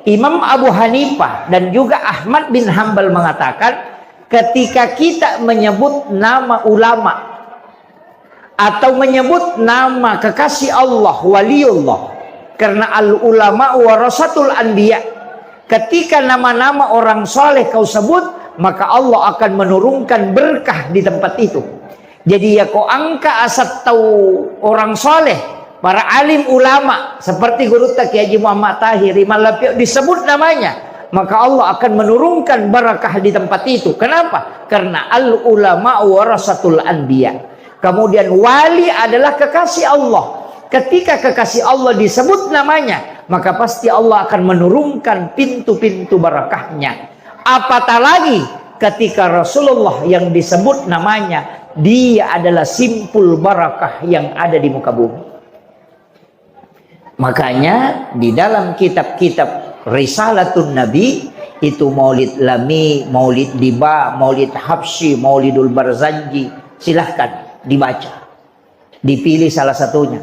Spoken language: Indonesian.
Imam Abu Hanifah dan juga Ahmad bin Hambal mengatakan, ketika kita menyebut nama ulama atau menyebut nama kekasih Allah, waliullah, karena al ulama warasatul anbiya, ketika nama-nama orang soleh kau sebut, maka Allah akan menurunkan berkah di tempat itu. Jadi ya kau angka asat tahu orang soleh, para alim ulama seperti Guru Kiai Haji Muhammad Tahir, Imam Lapiau disebut namanya, maka Allah akan menurunkan barakah di tempat itu. Kenapa? Karena al ulama warasatul anbiya. Kemudian wali adalah kekasih Allah. Ketika kekasih Allah disebut namanya, maka pasti Allah akan menurunkan pintu-pintu barakahnya. Apatah lagi ketika Rasulullah yang disebut namanya, dia adalah simpul barakah yang ada di muka bumi. Makanya di dalam kitab-kitab Risalatun Nabi itu Maulid Lami, Maulid Diba, Maulid Habsyi, Maulidul Barzanji, silahkan dibaca, dipilih salah satunya.